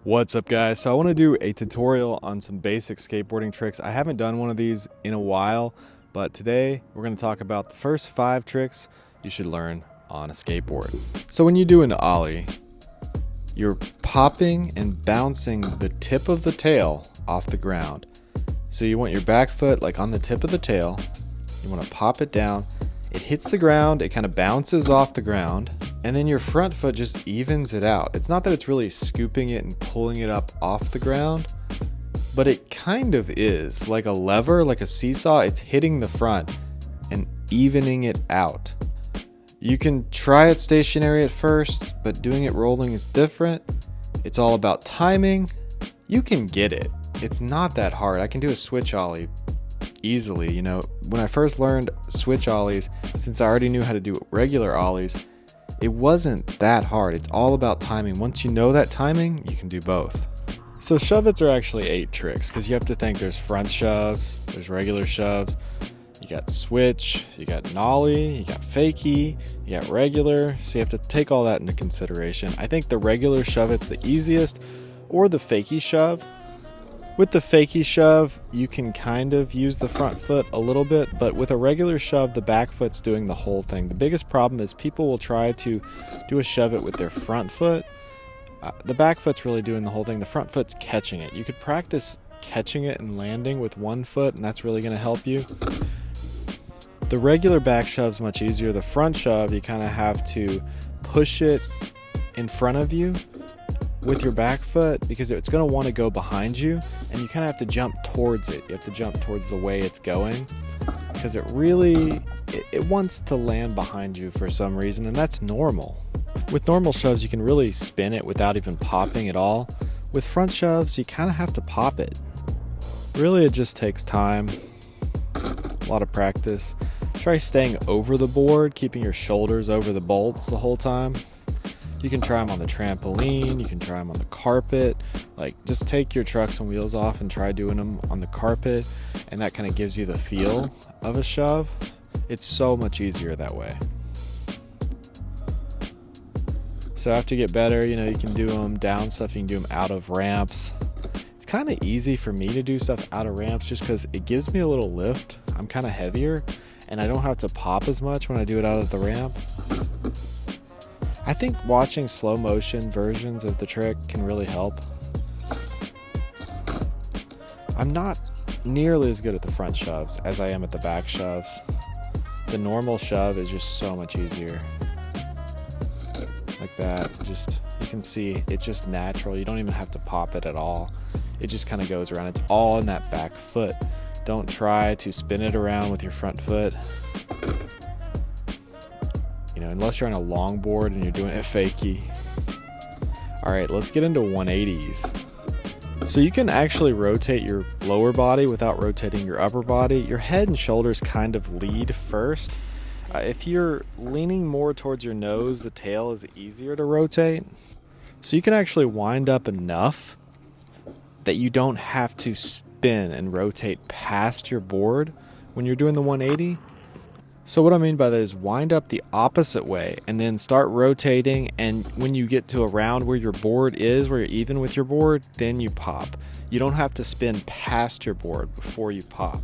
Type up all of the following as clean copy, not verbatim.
What's up, guys? So I want to do a tutorial on some basic skateboarding tricks. I haven't done one of these in a while, but today we're going to talk about the first 5 tricks you should learn on a skateboard. So when you do an ollie, you're popping and bouncing the tip of the tail off the ground. So you want your back foot like on the tip of the tail. You want to pop it down. It hits the ground, it kind of bounces off the ground, and then your front foot just evens it out. It's not that it's really scooping it and pulling it up off the ground, but it kind of is. Like a lever, like a seesaw, it's hitting the front and evening it out. You can try it stationary at first, but doing it rolling is different. It's all about timing. You can get it. It's not that hard. I can do a switch ollie easily. You know, when I first learned switch ollies, since I already knew how to do regular ollies, it wasn't that hard. It's all about timing. Once you know that timing, you can do both. So shove-its are actually 8 tricks, because you have to think there's front shoves, there's regular shoves, you got switch, you got nollie, you got fakie, you got regular, so you have to take all that into consideration. I think the regular shove-it's the easiest, or the fakie shove. With the fakie shove, you can kind of use the front foot a little bit, but with a regular shove, the back foot's doing the whole thing. The biggest problem is people will try to do a shove-it with their front foot. The back foot's really doing the whole thing. The front foot's catching it. You could practice catching it and landing with one foot, and that's really going to help you. The regular back shove's much easier. The front shove, you kind of have to push it in front of you with your back foot, because it's going to want to go behind you, and you kind of have to jump towards it. You have to jump towards the way it's going, because it wants to land behind you for some reason, and that's normal. With normal shoves, you can really spin it without even popping at all. With front shoves, you kind of have to pop it. Really, it just takes time, a lot of practice. Try staying over the board, keeping your shoulders over the bolts the whole time. You can try them on the trampoline, you can try them on the carpet. Like, just take your trucks and wheels off and try doing them on the carpet, and that kind of gives you the feel of a shove. It's so much easier that way. So after you get better, you know, you can do them down stuff, you can do them out of ramps. It's kind of easy for me to do stuff out of ramps just because it gives me a little lift. I'm kind of heavier, and I don't have to pop as much when I do it out of the ramp. I think watching slow motion versions of the trick can really help. I'm not nearly as good at the front shoves as I am at the back shoves. The normal shove is just so much easier. Like that, just, you can see it's just natural. You don't even have to pop it at all. It just kind of goes around. It's all in that back foot. Don't try to spin it around with your front foot. Unless you're on a longboard and you're doing it fakie. Alright, let's get into 180s. So you can actually rotate your lower body without rotating your upper body. Your head and shoulders kind of lead first. If you're leaning more towards your nose, the tail is easier to rotate. So you can actually wind up enough that you don't have to spin and rotate past your board when you're doing the 180. So what I mean by that is wind up the opposite way and then start rotating, and when you get to around where your board is, where you're even with your board, then you pop. You don't have to spin past your board before you pop.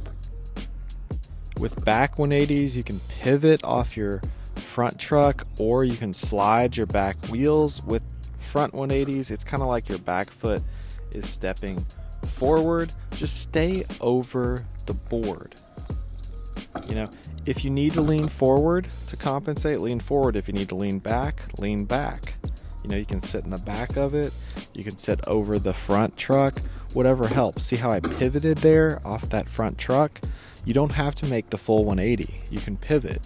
With back 180s, you can pivot off your front truck, or you can slide your back wheels. With front 180s, it's kind of like your back foot is stepping forward. Just stay over the board. You know, if you need to lean forward to compensate, lean forward. If you need to lean back, lean back. You know, you can sit in the back of it. You can sit over the front truck. Whatever helps. See how I pivoted there off that front truck? You don't have to make the full 180. You can pivot.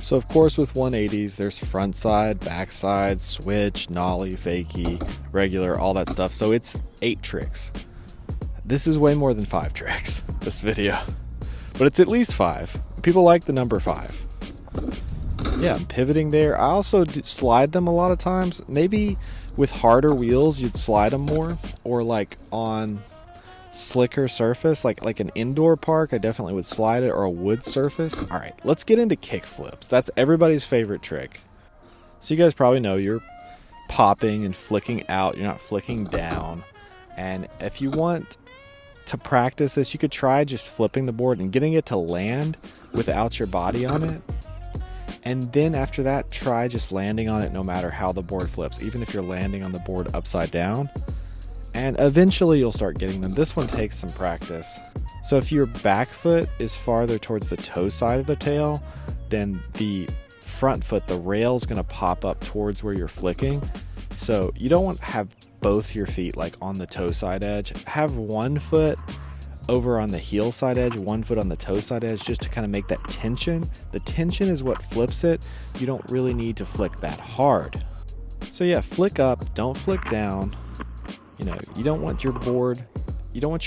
So, of course, with 180s, there's front side, back side, switch, nollie, fakie, regular, all that stuff. So it's 8 tricks. This is way more than 5 tricks, this video. But it's at least 5. People like the number 5. Yeah, pivoting there. I also slide them a lot of times. Maybe with harder wheels, you'd slide them more. Or like on slicker surface, like an indoor park, I definitely would slide it, or a wood surface. All right, let's get into kickflips. That's everybody's favorite trick. So you guys probably know you're popping and flicking out, you're not flicking down. And if you want to practice this, you could try just flipping the board and getting it to land without your body on it. And then after that, try just landing on it no matter how the board flips, even if you're landing on the board upside down. And eventually you'll start getting them. This one takes some practice. So if your back foot is farther towards the toe side of the tail, then the front foot, the rail, is going to pop up towards where you're flicking. So you don't want to have both your feet like on the toe side edge. Have one foot over on the heel side edge, one foot on the toe side edge, just to kind of make that tension. The tension is what flips it. You don't really need to flick that hard. So yeah, flick up, don't flick down. You know, you don't want your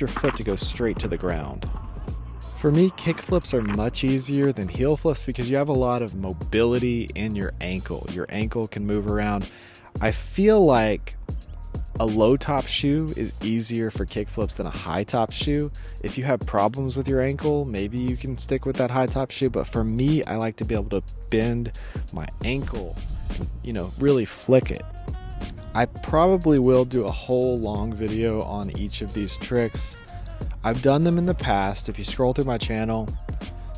foot to go straight to the ground. For me, kick flips are much easier than heel flips because you have a lot of mobility in your ankle. Your ankle can move around. I feel like a low top shoe is easier for kick flips than a high top shoe. If you have problems with your ankle, maybe you can stick with that high top shoe. But for me, I like to be able to bend my ankle, you know, really flick it. I probably will do a whole long video on each of these tricks. I've done them in the past. If you scroll through my channel,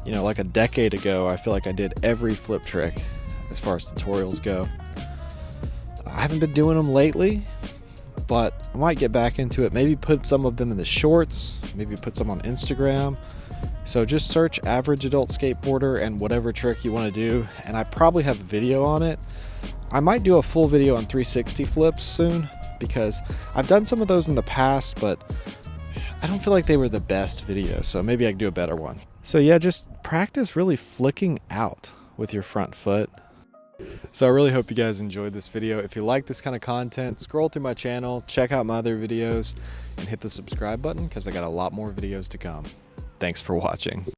you know, like a decade ago, I feel like I did every flip trick as far as tutorials go. I haven't been doing them lately, but I might get back into it. Maybe put some of them in the shorts, maybe put some on Instagram. So just search average adult skateboarder and whatever trick you want to do, and I probably have a video on it. I might do a full video on 360 flips soon because I've done some of those in the past, but I don't feel like they were the best videos, so maybe I can do a better one. So yeah, just practice really flicking out with your front foot. So I really hope you guys enjoyed this video. If you like this kind of content, scroll through my channel, check out my other videos, and hit the subscribe button because I got a lot more videos to come. Thanks for watching.